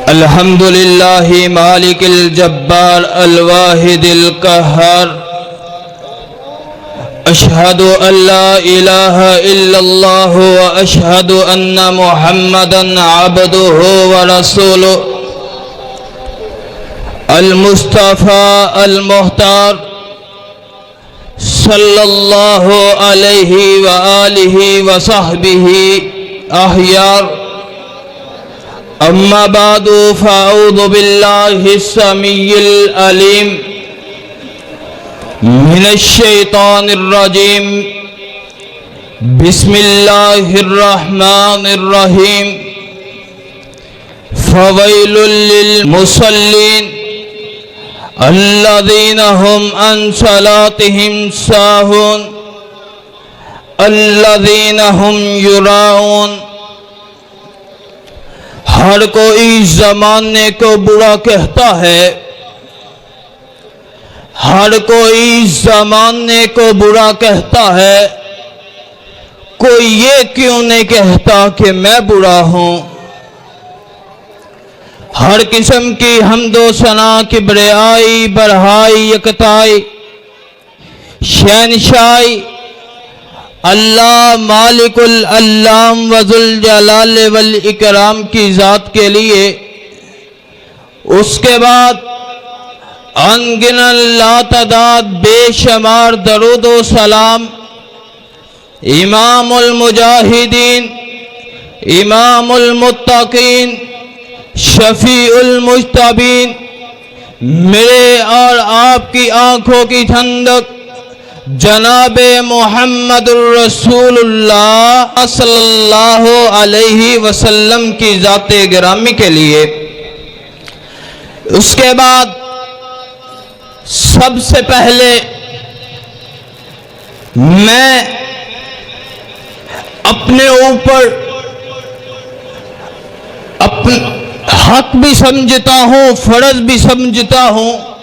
الحمد لله مالك الجبار الواحد القهار أشهد أن لا إله إلا الله وأشهد أن محمدا عبده ورسوله المصطفى المختار صلى الله عليه وآله وصحبه أخيار أما بعد فأعوذ بالله السميع العليم من الشيطان الرجيم بسم الله الرحمن الرحيم فويل للمصلين الذين هم عن صلاتهم ساهون الذين هم يراءون۔ ہر کوئی زمانے کو برا کہتا ہے، ہر کوئی زمانے کو برا کہتا ہے، کوئی یہ کیوں نہیں کہتا کہ میں برا ہوں۔ ہر قسم کی حمد و ثنا کبریائی بڑائی یکتائی شہنشائی اللہ مالک العلام وذوالجلال والاکرام کی ذات کے لیے، اس کے بعد انگنت لا تعداد بے شمار درود و سلام امام المجاہدین امام المتقین شفیع المجتبین، میرے اور آپ کی آنکھوں کی ٹھنڈک جناب محمد الرسول اللہ صلی اللہ علیہ وسلم کی ذات گرامی کے لیے۔ اس کے بعد سب سے پہلے میں اپنے اوپر حق بھی سمجھتا ہوں، فرض بھی سمجھتا ہوں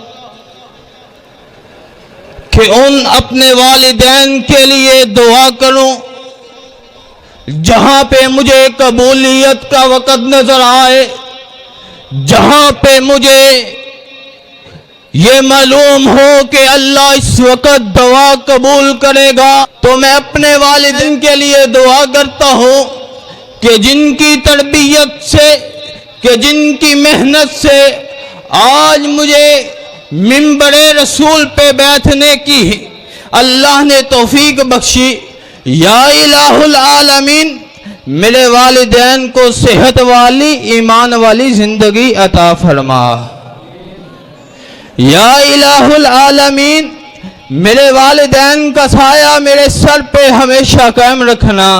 کہ ان اپنے والدین کے لیے دعا کروں جہاں پہ مجھے قبولیت کا وقت نظر آئے، جہاں پہ مجھے یہ معلوم ہو کہ اللہ اس وقت دعا قبول کرے گا، تو میں اپنے والدین کے لیے دعا کرتا ہوں کہ جن کی تربیت سے، کہ جن کی محنت سے آج مجھے منبر رسول پہ بیٹھنے کی اللہ نے توفیق بخشی۔ یا الہ العالمین میرے والدین کو صحت والی ایمان والی زندگی عطا فرما۔ یا الہ العالمین میرے والدین کا سایہ میرے سر پہ ہمیشہ قائم رکھنا۔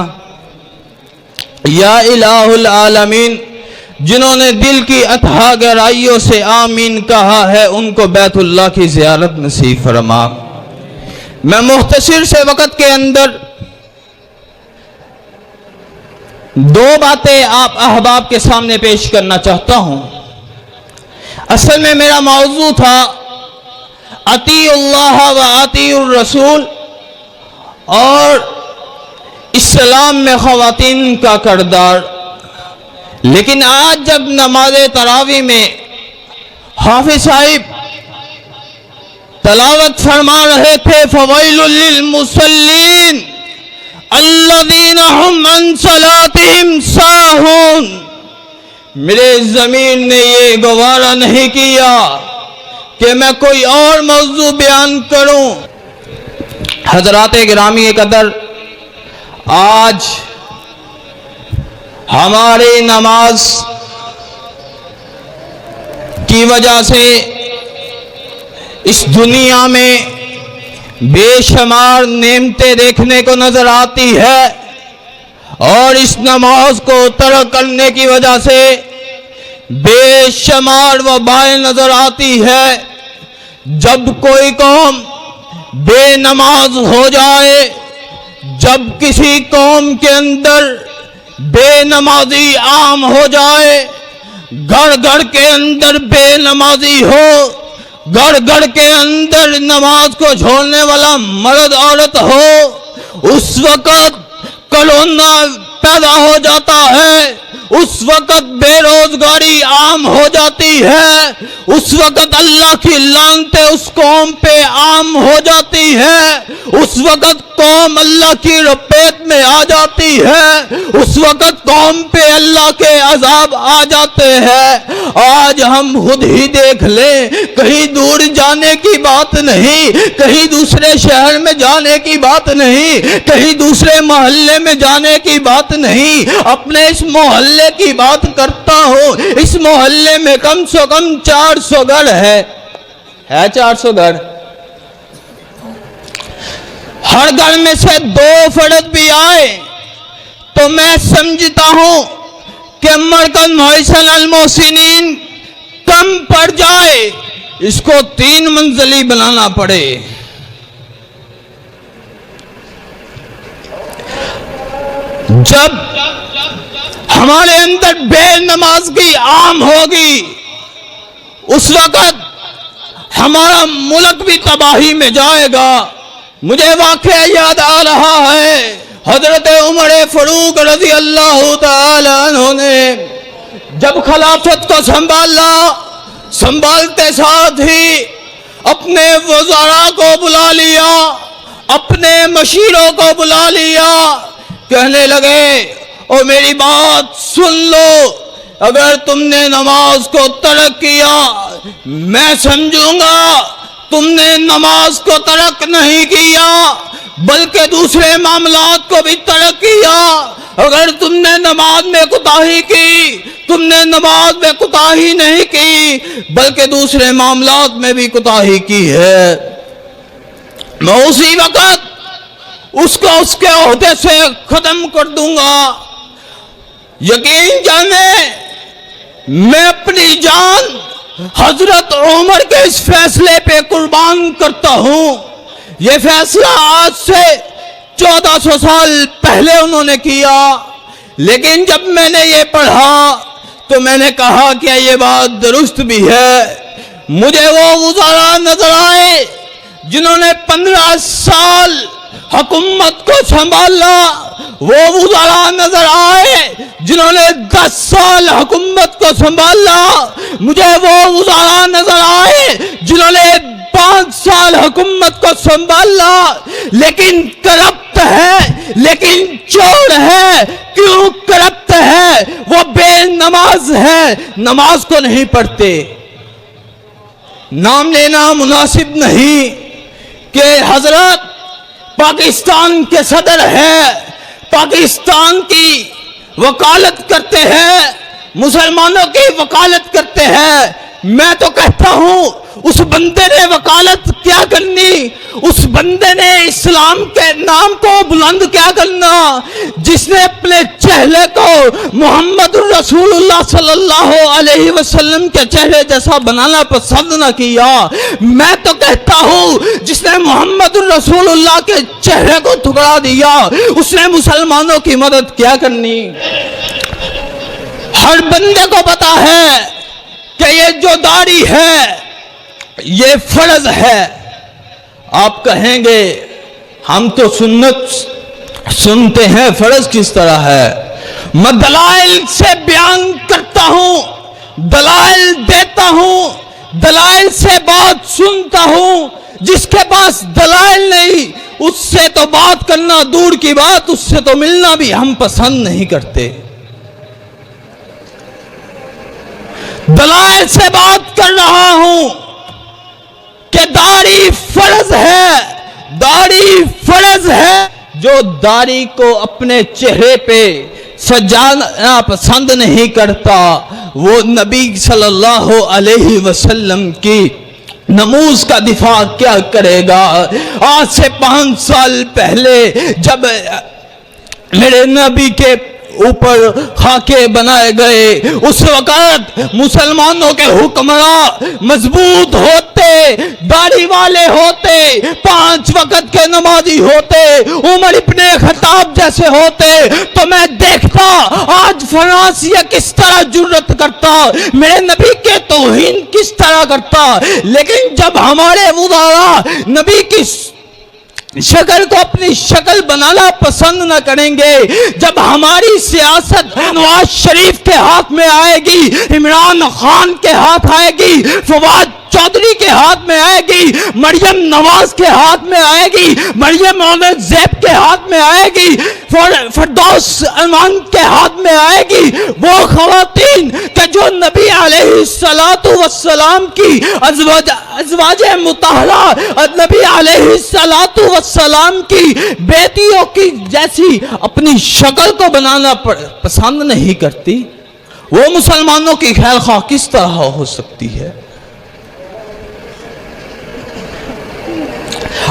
یا الہ العالمین جنہوں نے دل کی اتھاہ گہرائیوں سے آمین کہا ہے ان کو بیت اللہ کی زیارت نصیب فرما۔ میں مختصر سے وقت کے اندر دو باتیں آپ احباب کے سامنے پیش کرنا چاہتا ہوں۔ اصل میں میرا موضوع تھا اطیع اللہ و اطیع الرسول اور اسلام میں خواتین کا کردار، لیکن آج جب نماز تراویح میں حافظ صاحب تلاوت فرما رہے تھے فویل للمصلین الذین هم عن صلاتهم ساہون، میرے ضمیر نے یہ گوارا نہیں کیا کہ میں کوئی اور موضوع بیان کروں۔ حضرات گرامی قدر، آج ہماری نماز کی وجہ سے اس دنیا میں بے شمار نعمتیں دیکھنے کو نظر آتی ہے، اور اس نماز کو ترک کرنے کی وجہ سے بے شمار وبائیں نظر آتی ہے۔ جب کوئی قوم بے نماز ہو جائے، جب کسی قوم کے اندر بے نمازی عام ہو جائے، گھر گھر کے اندر بے نمازی ہو، گھر گھر کے اندر نماز کو چھوڑنے والا مرد عورت ہو، اس وقت کرونا پیدا ہو جاتا ہے، اس وقت بے روزگاری عام ہو جاتی ہے، اس وقت اللہ کی لعنتیں اس قوم پہ عام ہو جاتی ہے، اس وقت قوم اللہ کی رپیٹ میں آ جاتی ہے، اس وقت قوم پہ اللہ کے عذاب آ جاتے ہیں۔ آج ہم خود ہی دیکھ لیں، کہیں دور جانے کی بات نہیں، کہیں دوسرے شہر میں جانے کی بات نہیں، کہیں دوسرے محلے میں جانے کی بات نہیں، اپنے اس محلے کی بات کرتا ہوں۔ اس محلے میں کم سے کم 400 گھر ہے 400 گھر، ہر گھر میں سے 2 فرد بھی آئے تو میں سمجھتا ہوں کہ مرکز محسن المحسنین کم پڑ جائے، اس کو 3 منزلی بنانا پڑے۔ جب ہمارے اندر بے نمازگی عام ہوگی، اس وقت ہمارا ملک بھی تباہی میں جائے گا۔ مجھے واقعہ یاد آ رہا ہے، حضرت عمر فاروق رضی اللہ تعالی عنہ نے جب خلافت کو سنبھالتے ساتھ ہی اپنے وزراء کو بلا لیا، اپنے مشیروں کو بلا لیا، کہنے لگے او میری بات سن لو، اگر تم نے نماز کو ترک کیا میں سمجھوں گا تم نے نماز کو ترک نہیں کیا بلکہ دوسرے معاملات کو بھی ترک کیا۔ اگر تم نے نماز میں کوتاہی کی، تم نے نماز میں کوتاہی نہیں کی بلکہ دوسرے معاملات میں بھی کوتاہی کی ہے، میں اسی وقت اس کو اس کے عہدے سے ختم کر دوں گا۔ یقین جانے میں اپنی جان حضرت عمر کے اس فیصلے پہ قربان کرتا ہوں۔ یہ فیصلہ آج سے 1400 سال پہلے انہوں نے کیا، لیکن جب میں نے یہ پڑھا تو میں نے کہا کہ یہ بات درست بھی ہے۔ مجھے وہ وزراء نظر آئے جنہوں نے 15 سال حکومت کو سنبھالا، وہ وزراء نظر آئے جنہوں نے 10 سال حکومت کو سنبھالا، مجھے وہ وزراء نظر آئے جنہوں نے 5 سال حکومت کو سنبھالا، لیکن کرپٹ ہے، لیکن چور ہے۔ کیوں کرپٹ ہے؟ وہ بے نماز ہے، نماز کو نہیں پڑھتے۔ نام لینا مناسب نہیں کہ حضرت پاکستان کے صدر ہے، پاکستان کی وکالت کرتے ہیں، مسلمانوں کی وکالت کرتے ہیں۔ میں تو کہتا ہوں اس بندے نے وکالت کیا کرنی، اس بندے نے اسلام کے نام کو بلند کیا کرنا جس نے اپنے چہرے کو محمد رسول اللہ صلی اللہ علیہ وسلم کے چہرے جیسا بنانا پسند نہ کیا۔ میں تو کہتا ہوں جس نے محمد رسول اللہ کے چہرے کو ٹھکرا دیا اس نے مسلمانوں کی مدد کیا کرنی۔ ہر بندے کو پتا ہے کہ یہ جو داڑھی ہے یہ فرض ہے۔ آپ کہیں گے ہم تو سنت سنتے ہیں، فرض کس طرح ہے؟ میں دلائل سے بیان کرتا ہوں، دلائل دیتا ہوں، دلائل سے بات سنتا ہوں۔ جس کے پاس دلائل نہیں اس سے تو بات کرنا دور کی بات، اس سے تو ملنا بھی ہم پسند نہیں کرتے۔ دلائل سے بات کر رہا ہوں کہ داڑھی فرض ہے، داڑھی فرض ہے۔ جو داڑھی کو اپنے چہرے پہ سجانا پسند نہیں کرتا وہ نبی صلی اللہ علیہ وسلم کی نموز کا دفاع کیا کرے گا؟ آج سے 5 سال پہلے جب میرے نبی کے اوپر خاکے بنائے گئے اس وقت مسلمانوں کے حکمراں مضبوط ہوتے، داڑھی والے ہوتے، 5 وقت کے نمازی ہوتے، عمر ابن خطاب جیسے ہوتے تو میں دیکھتا آج فرانس یہ کس طرح جرأت کرتا، میرے نبی کے توہین کس طرح کرتا۔ لیکن جب ہمارے وزراء نبی کی شکل کو اپنی شکل بنانا پسند نہ کریں گے. جب ہماری سیاست نواز شریف کے ہاتھ میں آئے گی, عمران خان کے ہاتھ آئے گی, فواد چودھری کے ہاتھ میں آئے گی, مریم نواز کے ہاتھ میں آئے گی, مریم اورنگزیب کے ہاتھ میں آئے گی, فردوس امان کے ہاتھ میں آئے گی, وہ خواتین کہ جو نبی علیہ السلام کی ازواج مطہرہ, نبی علیہ السلام کی بیٹیوں کی جیسی اپنی شکل کو بنانا پسند نہیں کرتی, وہ مسلمانوں کی خیر خواہ کس طرح ہو سکتی ہے؟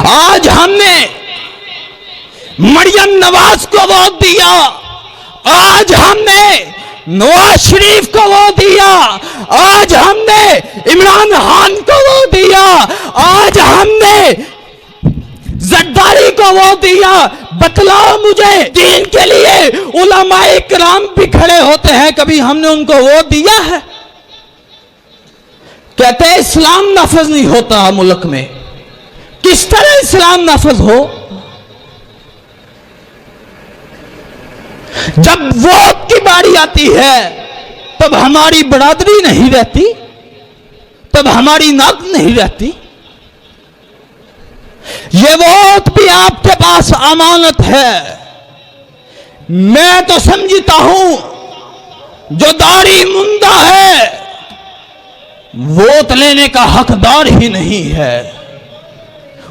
آج ہم نے مریم نواز کو ووٹ دیا, آج ہم نے نواز شریف کو ووٹ دیا, آج ہم نے عمران خان کو ووٹ دیا, آج ہم نے زرداری کو ووٹ دیا. بتلاؤ مجھے, دین کے لیے علماء کرام بھی کھڑے ہوتے ہیں, کبھی ہم نے ان کو ووٹ دیا ہے؟ کہتے ہیں اسلام نافذ نہیں ہوتا ملک میں. کس طرح اسلام نافذ ہو؟ جب ووٹ کی باری آتی ہے تب ہماری برادری نہیں رہتی, تب ہماری ناک نہیں رہتی. یہ ووٹ بھی آپ کے پاس امانت ہے. میں تو سمجھتا ہوں جو داڑھی منڈا ہے ووٹ لینے کا حقدار ہی نہیں ہے.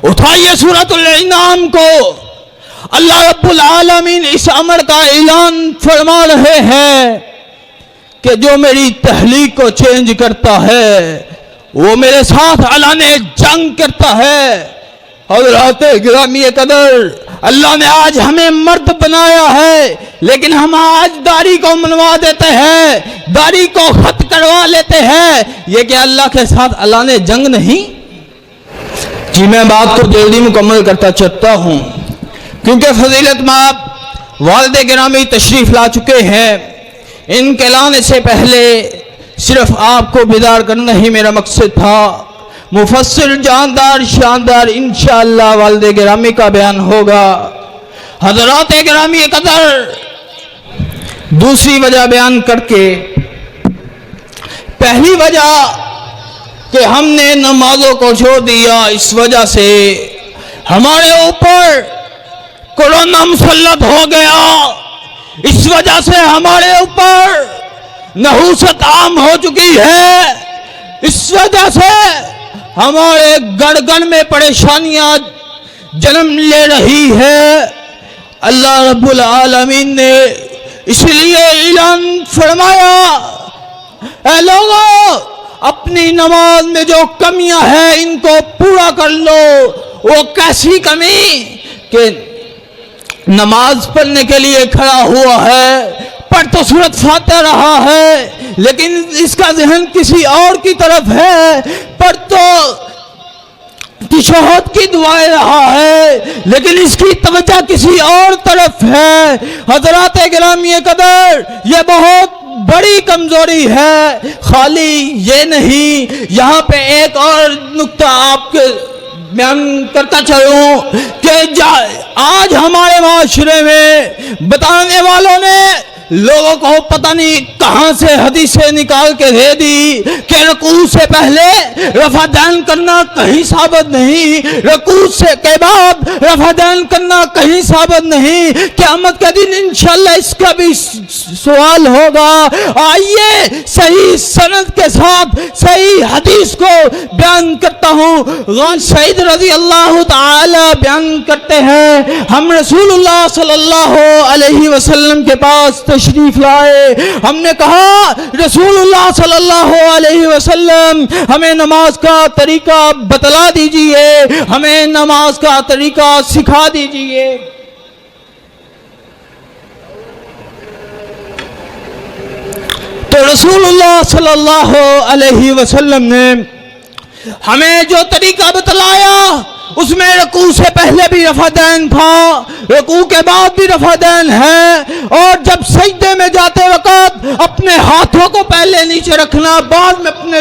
اٹھائیے سورۃ الانعام کو, اللہ رب العالمین اس امر کا اعلان فرما رہے ہیں کہ جو میری تحلیق کو چینج کرتا ہے وہ میرے ساتھ اعلان جنگ کرتا ہے. حضرات گرامی قدر, اللہ نے آج ہمیں مرد بنایا ہے لیکن ہم آج داڑھی کو منوا دیتے ہیں, داڑھی کو ختم کروا لیتے ہیں. یہ کہ اللہ کے ساتھ اعلان جنگ نہیں؟ جی میں بات کو جلدی مکمل کرتا چلتا ہوں کیونکہ فضیلت مآب والد گرامی تشریف لا چکے ہیں. ان کے لانے سے پہلے صرف آپ کو بیدار کرنا ہی میرا مقصد تھا. مفسر جاندار شاندار انشاءاللہ والد گرامی کا بیان ہوگا. حضرات گرامی قدر, دوسری وجہ بیان کر کے, پہلی وجہ کہ ہم نے نمازوں کو چھوڑ دیا, اس وجہ سے ہمارے اوپر کورونا مسلط ہو گیا, اس وجہ سے ہمارے اوپر نحوست عام ہو چکی ہے, اس وجہ سے ہمارے گڑگڑ میں پریشانیاں جنم لے رہی ہے. اللہ رب العالمین نے اس لیے اعلان فرمایا, اے لوگوں اپنی نماز میں جو کمیاں ہیں ان کو پورا کر لو. وہ کیسی کمی کہ نماز پڑھنے کے لیے کھڑا ہوا ہے, پڑھ تو سورۃ فاتحہ رہا ہے لیکن اس کا ذہن کسی اور کی طرف ہے, پڑھ تو تشہد کی دعائیں رہا ہے لیکن اس کی توجہ کسی اور طرف ہے. حضرات گرامی قدر, یہ بہت بڑی کمزوری ہے. خالی یہ نہیں, یہاں پہ ایک اور نکتہ آپ کے بیان کرتا چلوں کہ آج ہمارے معاشرے میں بتانے والوں نے لوگوں کو پتہ نہیں کہاں سے حدیثیں نکال کے دے دی کہ رکوع سے پہلے رفع دین کرنا کہیں ثابت نہیں, رکوع سے کے بعد رفع دین کرنا کہیں ثابت نہیں. قیامت کے دن انشاءاللہ اس کا بھی سوال ہوگا. آئیے صحیح سند کے ساتھ صحیح حدیث کو بیان کرتا ہوں. غان سعید رضی اللہ تعالی بیان کرتے ہیں, ہم رسول اللہ صلی اللہ علیہ وسلم کے پاس تشریف لائے. ہم نے کہا رسول اللہ صلی اللہ علیہ وسلم ہمیں نماز کا طریقہ بتلا دیجئے, ہمیں نماز کا طریقہ سکھا دیجئے. تو رسول اللہ صلی اللہ علیہ وسلم نے ہمیں جو طریقہ بتلایا اس میں رکوع سے پہلے بھی رفع دین تھا, رکوع کے بعد بھی رفع دین ہے, اور جب سجدے میں جاتے وقت اپنے ہاتھوں کو پہلے نیچے رکھنا, بعد میں اپنے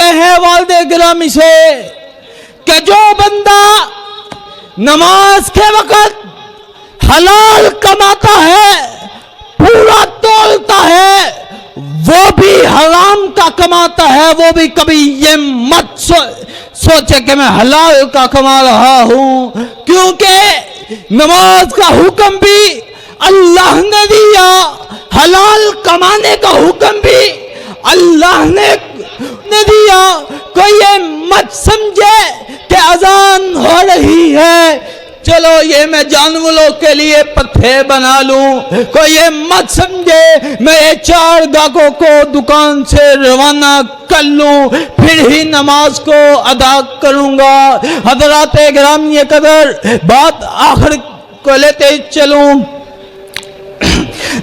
چکے ہیں والد گرامی سے کہ جو بندہ نماز کے وقت حلال کماتا ہے، پورا تولتا ہے، وہ بھی حرام کا کماتا ہے، وہ بھی کبھی یہ مت سوچے کہ میں حلال کا کما رہا ہوں، کیونکہ نماز کا حکم بھی اللہ نے دیا، حلال کمانے کا حکم بھی اللہ نے دیا۔ کوئی یہ مت سمجھے کہ اذان ہو رہی ہے چلو یہ میں جانوروں کے لیے پتھے بنا لوں، کوئی یہ مت سمجھے میں یہ 4 گاہکوں کو دکان سے روانہ کر لوں پھر ہی نماز کو ادا کروں گا۔ حضرات گرامی قدر، بات آخر کو لیتے چلوں،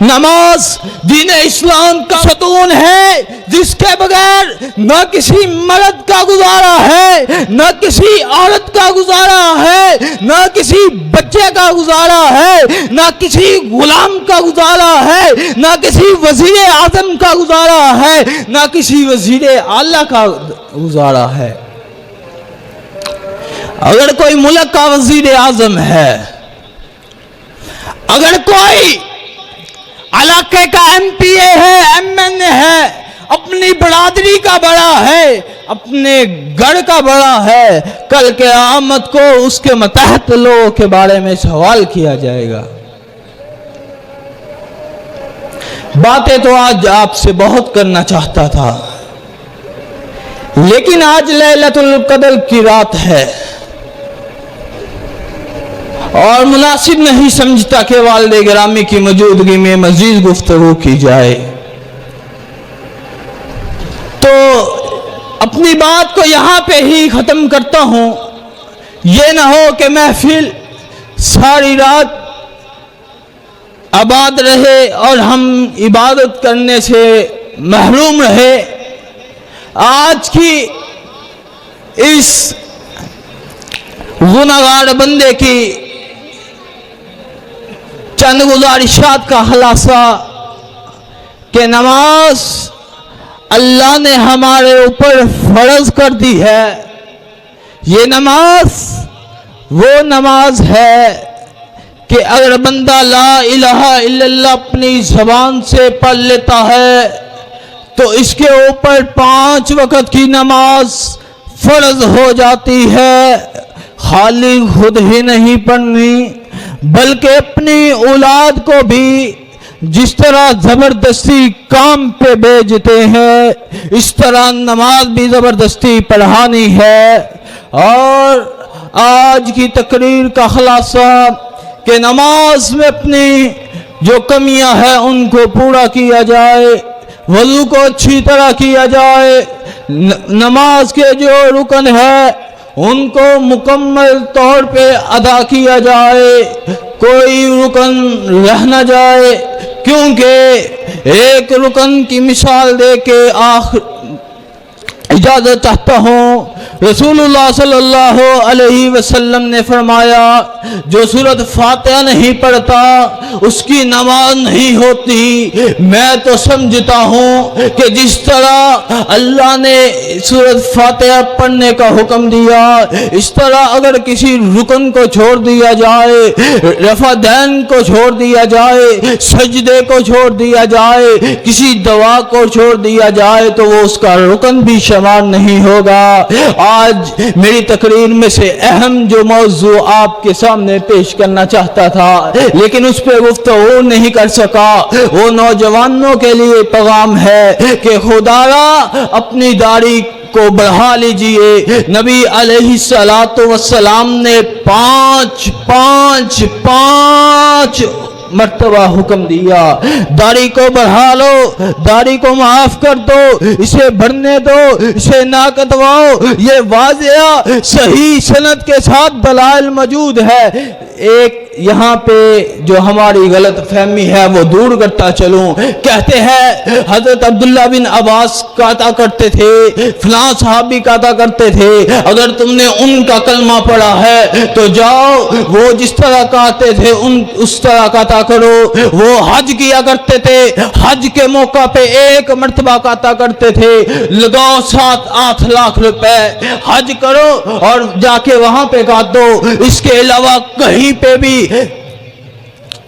نماز دین اسلام کا ستون ہے جس کے بغیر نہ کسی مرد کا گزارا ہے، نہ کسی عورت کا گزارا ہے، نہ کسی بچے کا گزارا ہے، نہ کسی غلام کا گزارا ہے، نہ کسی وزیر اعظم کا گزارا ہے، نہ کسی وزیر اعلیٰ کا گزارا ہے۔ اگر کوئی ملک کا وزیر اعظم ہے، اگر کوئی علاقے کا ایم پی اے ہے، ایم این اے ہے، اپنی برادری کا بڑا ہے، اپنے گھر کا بڑا ہے، کل قیامت کو اس کے متحد لوگوں کے بارے میں سوال کیا جائے گا۔ باتیں تو آج آپ سے بہت کرنا چاہتا تھا، لیکن آج لیلۃ القدر کی رات ہے اور مناسب نہیں سمجھتا کہ والد گرامی کی موجودگی میں مزید گفتگو کی جائے، تو اپنی بات کو یہاں پہ ہی ختم کرتا ہوں۔ یہ نہ ہو کہ محفل ساری رات آباد رہے اور ہم عبادت کرنے سے محروم رہے۔ آج کی اس گناہگار بندے کی چند گزارشات کا خلاصہ کہ نماز اللہ نے ہمارے اوپر فرض کر دی ہے۔ یہ نماز وہ نماز ہے کہ اگر بندہ لا الہ الا اللہ اپنی زبان سے پڑھ لیتا ہے تو اس کے اوپر 5 وقت کی نماز فرض ہو جاتی ہے۔ خالی خود ہی نہیں پڑھنی بلکہ اپنی اولاد کو بھی جس طرح زبردستی کام پہ بھیجتے ہیں اس طرح نماز بھی زبردستی پڑھانی ہے۔ اور آج کی تقریر کا خلاصہ کہ نماز میں اپنی جو کمیاں ہیں ان کو پورا کیا جائے، وضو کو اچھی طرح کیا جائے، نماز کے جو رکن ہے ان کو مکمل طور پہ ادا کیا جائے، کوئی رکن رہ نہ جائے، کیونکہ ایک رکن کی مثال دے کے اجازت چاہتا ہوں۔ رسول اللہ صلی اللہ علیہ وسلم نے فرمایا جو سورۃ فاتحہ نہیں پڑھتا اس کی نماز نہیں ہوتی۔ میں تو سمجھتا ہوں کہ جس طرح اللہ نے سورۃ فاتحہ پڑھنے کا حکم دیا اس طرح اگر کسی رکن کو چھوڑ دیا جائے، رفع دین کو چھوڑ دیا جائے، سجدے کو چھوڑ دیا جائے، کسی دعا کو چھوڑ دیا جائے تو وہ اس کا رکن بھی شمار نہیں ہوگا۔ آج میری تقریر میں سے اہم جو موضوع آپ کے سامنے پیش کرنا چاہتا تھا لیکن اس پہ گفتگو نہیں کر سکا، وہ نوجوانوں کے لیے پیغام ہے کہ خدایا اپنی داڑھی کو بڑھا لیجئے۔ نبی علیہ السلام نے 5 مرتبہ حکم دیا، داڑھی کو بڑھا لو، داڑھی کو معاف کر دو، اسے بڑھنے دو، اسے نہ کٹواؤ۔ یہ واضح صحیح سند کے ساتھ دلائل موجود ہے۔ ایک یہاں پہ جو ہماری غلط فہمی ہے وہ دور کرتا چلوں. کہتے ہیں حضرت عبداللہ بن عباس کہتا کرتے تھے, فلاں صحابی کہتا کرتے تھے, اگر تم نے ان کا کلمہ پڑھا ہے تو جاؤ وہ جس طرح کہتے تھے اس طرح کہتا کرو. وہ حج کیا کرتے تھے, حج کے موقع پہ ایک مرتبہ کہتا کرتے تھے لگاؤ 7-8 لاکھ روپے, حج کرو اور جا کے وہاں پہ کاٹ دو. اس کے علاوہ کہیں پہ بھی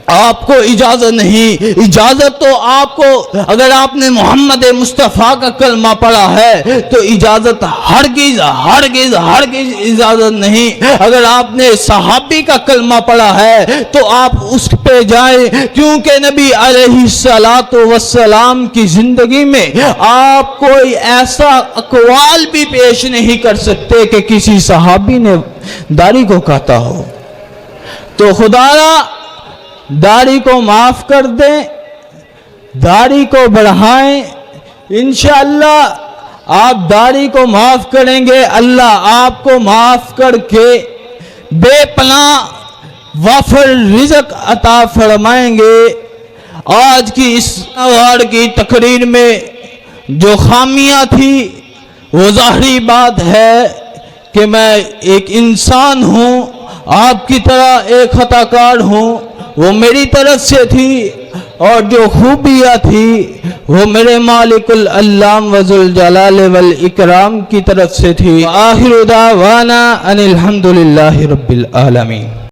آپ کو اجازت نہیں. اجازت تو آپ کو, اگر آپ نے محمد مصطفیٰ کا کلمہ پڑھا ہے تو اجازت ہرگز ہرگز ہرگز اجازت نہیں. اگر آپ نے صحابی کا کلمہ پڑھا ہے تو آپ اس پہ جائیں, کیونکہ نبی علیہ الصلوۃ والسلام کی زندگی میں آپ کوئی ایسا اقوال بھی پیش نہیں کر سکتے کہ کسی صحابی نے داڑھی کو کاٹا ہو. تو خدایا داڑھی کو معاف کر دیں, داڑھی کو بڑھائیں. انشاءاللہ آپ داڑھی کو معاف کریں گے, اللہ آپ کو معاف کر کے بے پناہ وافر رزق عطا فرمائیں گے. آج کی اس ایوارڈ کی تقریر میں جو خامیاں تھی وہ ظاہری بات ہے کہ میں ایک انسان ہوں, آپ کی طرح ایک خطا کار ہوں, وہ میری طرف سے تھی, اور جو خوبیاں تھی وہ میرے مالک العلام وذوالجلال والاکرام کی طرف سے تھی. آخر دعوانا ان الحمدللہ رب العالمین.